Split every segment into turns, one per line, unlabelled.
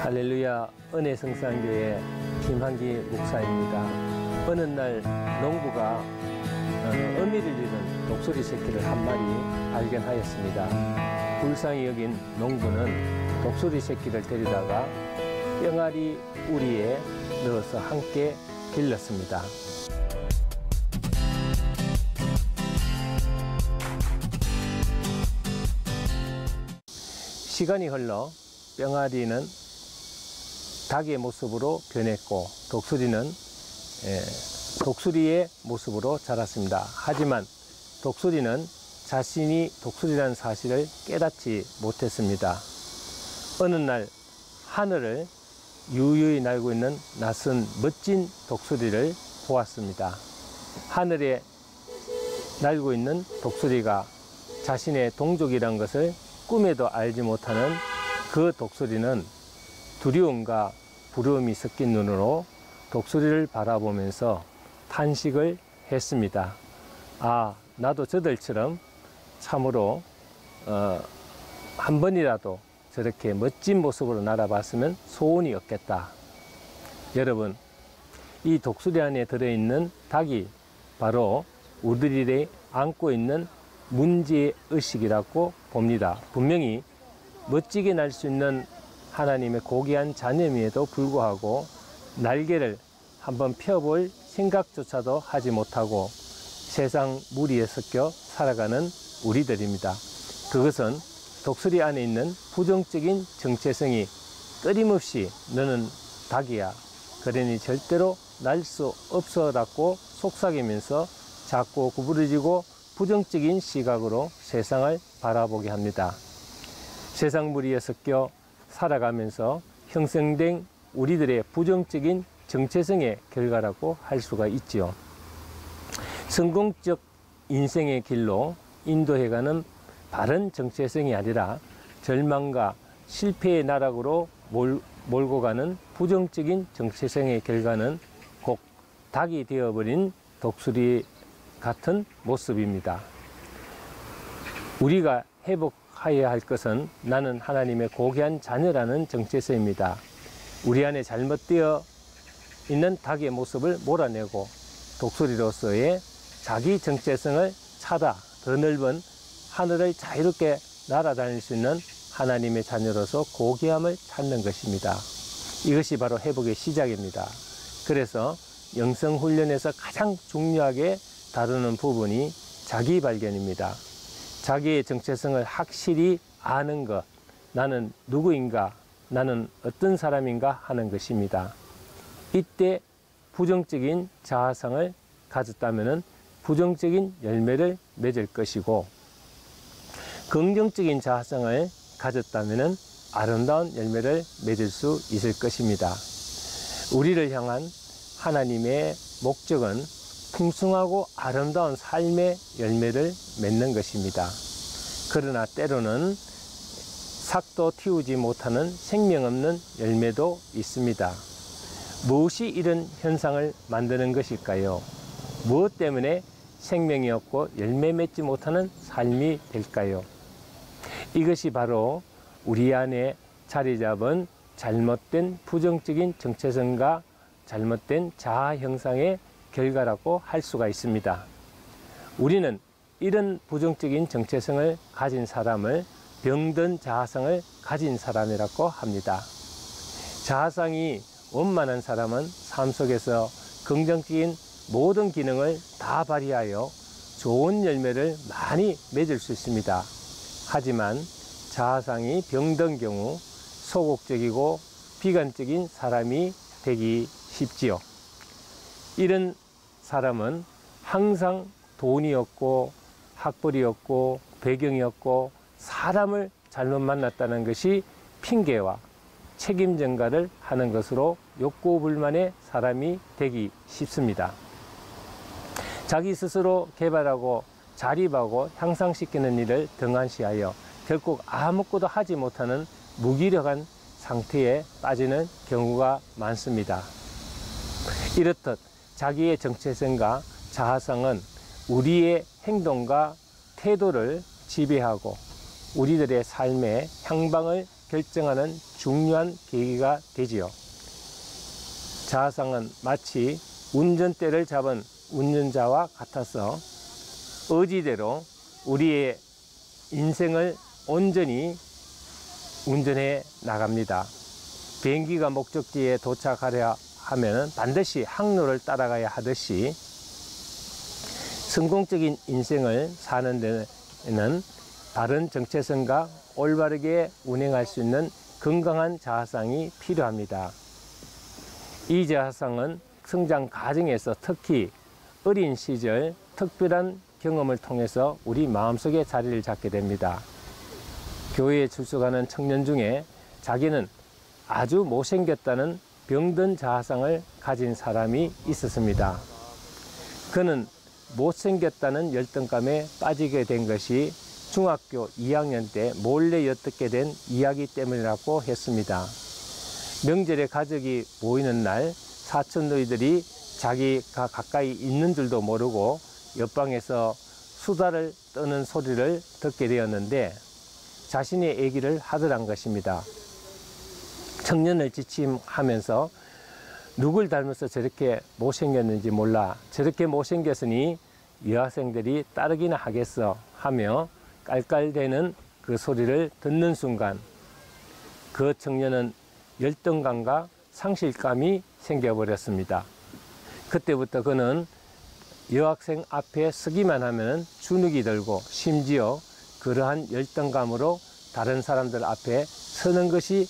할렐루야, 은혜성산교회 김한기 목사입니다. 어느 날 농부가 어미를 잃은 독수리 새끼를 한 마리 발견하였습니다. 불쌍히 여긴 농부는 독수리 새끼를 데리다가 병아리 우리에 넣어서 함께 길렀습니다. 시간이 흘러 병아리는 닭의 모습으로 변했고 독수리는 독수리의 모습으로 자랐습니다. 하지만 독수리는 자신이 독수리라는 사실을 깨닫지 못했습니다. 어느 날 하늘을 유유히 날고 있는 낯선 멋진 독수리를 보았습니다. 하늘에 날고 있는 독수리가 자신의 동족이란 것을 꿈에도 알지 못하는 그 독수리는 두려움과 부러움이 섞인 눈으로 독수리를 바라보면서 탄식을 했습니다. 아, 나도 저들처럼 참으로 한 번이라도 저렇게 멋진 모습으로 날아봤으면 소원이 없겠다. 여러분, 이 독수리 안에 들어있는 닭이 바로 우리들이 안고 있는 문제의식이라고 봅니다. 분명히 멋지게 날 수 있는 하나님의 고귀한 자녀임에도 불구하고 날개를 한번 펴볼 생각조차도 하지 못하고 세상 무리에 섞여 살아가는 우리들입니다. 그것은 독수리 안에 있는 부정적인 정체성이 끊임없이 너는 닭이야, 그러니 절대로 날 수 없어라고 속삭이면서 자꾸 구부러지고 부정적인 시각으로 세상을 바라보게 합니다. 세상 무리에 섞여 살아가면서 형성된 우리들의 부정적인 정체성의 결과라고 할 수가 있지요. 성공적 인생의 길로 인도해가는 바른 정체성이 아니라 절망과 실패의 나락으로 몰고 가는 부정적인 정체성의 결과는 곧 닭이 되어버린 독수리 같은 모습입니다. 우리가 회복해야 할 것은 나는 하나님의 고귀한 자녀라는 정체성입니다. 우리 안에 잘못되어 있는 닭의 모습을 몰아내고 독수리로서의 자기 정체성을 찾아 더 넓은 하늘을 자유롭게 날아다닐 수 있는 하나님의 자녀로서 고귀함을 찾는 것입니다. 이것이 바로 회복의 시작입니다. 그래서 영성훈련에서 가장 중요하게 다루는 부분이 자기 발견입니다. 자기의 정체성을 확실히 아는 것, 나는 누구인가, 나는 어떤 사람인가 하는 것입니다. 이때 부정적인 자아상을 가졌다면 부정적인 열매를 맺을 것이고, 긍정적인 자아상을 가졌다면 아름다운 열매를 맺을 수 있을 것입니다. 우리를 향한 하나님의 목적은 풍성하고 아름다운 삶의 열매를 맺는 것입니다. 그러나 때로는 삭도 틔우지 못하는 생명 없는 열매도 있습니다. 무엇이 이런 현상을 만드는 것일까요? 무엇 때문에 생명이 없고 열매 맺지 못하는 삶이 될까요? 이것이 바로 우리 안에 자리 잡은 잘못된 부정적인 정체성과 잘못된 자아 형상의 결과라고 할 수가 있습니다. 우리는 이런 부정적인 정체성을 가진 사람을 병든 자아상을 가진 사람이라고 합니다. 자아상이 원만한 사람은 삶 속에서 긍정적인 모든 기능을 다 발휘하여 좋은 열매를 많이 맺을 수 있습니다. 하지만 자아상이 병든 경우 소극적이고 비관적인 사람이 되기 쉽지요. 이런 사람은 항상 돈이 없고 학벌이 없고 배경이 없고 사람을 잘못 만났다는 것이 핑계와 책임 전가를 하는 것으로 욕구불만의 사람이 되기 쉽습니다. 자기 스스로 개발하고 자립하고 향상시키는 일을 등한시하여 결국 아무것도 하지 못하는 무기력한 상태에 빠지는 경우가 많습니다. 이렇듯 자기의 정체성과 자아성은 우리의 행동과 태도를 지배하고 우리들의 삶의 향방을 결정하는 중요한 계기가 되지요. 자아상은 마치 운전대를 잡은 운전자와 같아서 의지대로 우리의 인생을 온전히 운전해 나갑니다. 비행기가 목적지에 도착하려 하면 반드시 항로를 따라가야 하듯이 성공적인 인생을 사는 데는 바른 정체성과 올바르게 운행할 수 있는 건강한 자아상이 필요합니다. 이 자아상은 성장 과정에서 특히 어린 시절 특별한 경험을 통해서 우리 마음속에 자리를 잡게 됩니다. 교회에 출석하는 청년 중에 자기는 아주 못생겼다는 병든 자아상을 가진 사람이 있었습니다. 그는 못생겼다는 열등감에 빠지게 된 것이 중학교 2학년 때 몰래 엿듣게 된 이야기 때문이라고 했습니다. 명절에 가족이 모이는 날 사촌 너희들이 자기가 가까이 있는 줄도 모르고 옆방에서 수다를 떠는 소리를 듣게 되었는데 자신의 얘기를 하더란 것입니다. 청년을 지침하면서 누굴 닮아서 저렇게 못생겼는지 몰라. 저렇게 못생겼으니 여학생들이 따르기나 하겠어 하며 깔깔대는 그 소리를 듣는 순간 그 청년은 열등감과 상실감이 생겨버렸습니다. 그때부터 그는 여학생 앞에 서기만 하면 주눅이 들고 심지어 그러한 열등감으로 다른 사람들 앞에 서는 것이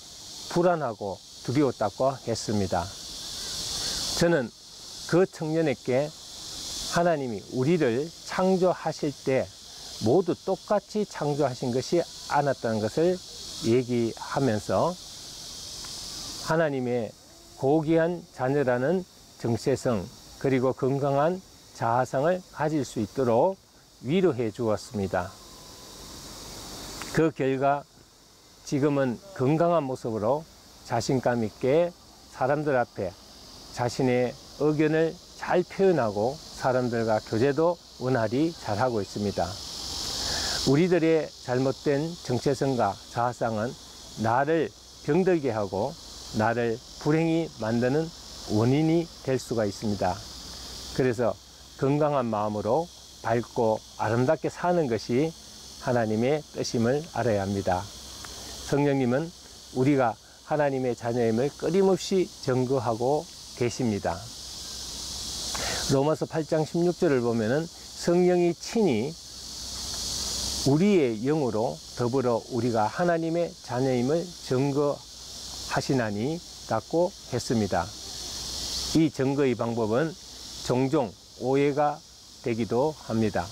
불안하고 두려웠다고 했습니다. 저는 그 청년에게 하나님이 우리를 창조하실 때 모두 똑같이 창조하신 것이 않았다는 것을 얘기하면서 하나님의 고귀한 자녀라는 정체성 그리고 건강한 자아상을 가질 수 있도록 위로해 주었습니다. 그 결과 지금은 건강한 모습으로 자신감 있게 사람들 앞에 자신의 의견을 잘 표현하고 사람들과 교제도 원활히 잘하고 있습니다. 우리들의 잘못된 정체성과 자아상은 나를 병들게 하고 나를 불행히 만드는 원인이 될 수가 있습니다. 그래서 건강한 마음으로 밝고 아름답게 사는 것이 하나님의 뜻임을 알아야 합니다. 성령님은 우리가 하나님의 자녀임을 끊임없이 증거하고 계십니다. 로마서 8장 16절을 보면은 성령이 친히 우리의 영으로 더불어 우리가 하나님의 자녀임을 증거하시나니 라고 했습니다. 이 증거의 방법은 종종 오해가 되기도 합니다.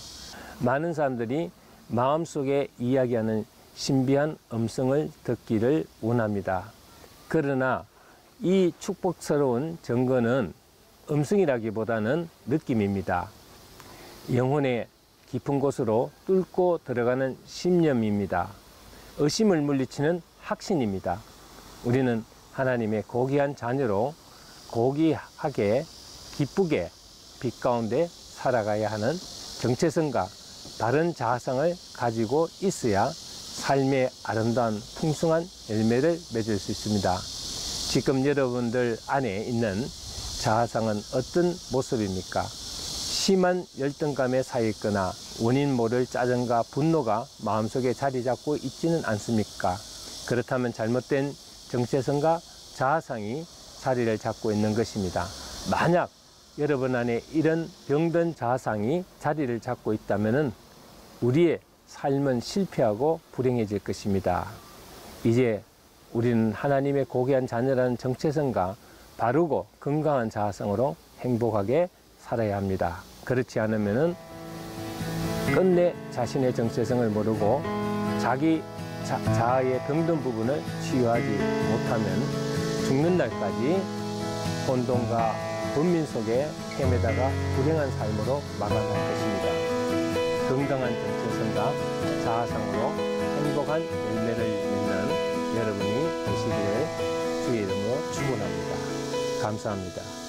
많은 사람들이 마음속에 이야기하는 신비한 음성을 듣기를 원합니다. 그러나 이 축복스러운 증거는 음성이라기보다는 느낌입니다. 영혼의 깊은 곳으로 뚫고 들어가는 신념입니다. 의심을 물리치는 확신입니다. 우리는 하나님의 고귀한 자녀로 고귀하게 기쁘게 빛 가운데 살아가야 하는 정체성과 바른 자아상을 가지고 있어야 삶의 아름다운 풍성한 열매를 맺을 수 있습니다. 지금 여러분들 안에 있는 자아상은 어떤 모습입니까? 심한 열등감에 쌓여 있거나 원인 모를 짜증과 분노가 마음속에 자리 잡고 있지는 않습니까? 그렇다면 잘못된 정체성과 자아상이 자리를 잡고 있는 것입니다. 만약 여러분 안에 이런 병든 자아상이 자리를 잡고 있다면 우리의 삶은 실패하고 불행해질 것입니다. 이제 우리는 하나님의 고귀한 자녀라는 정체성과 바르고 건강한 자아성으로 행복하게 살아야 합니다. 그렇지 않으면 끝내 자신의 정체성을 모르고 자기 자아의 병든 부분을 치유하지 못하면 죽는 날까지 혼돈과 번민 속에 헤매다가 불행한 삶으로 마감할 것입니다. 건강한 정체성과 자아상으로 행복한 열매를 맺는 여러분이 되시기를 주의 이름으로 축원합니다. 감사합니다.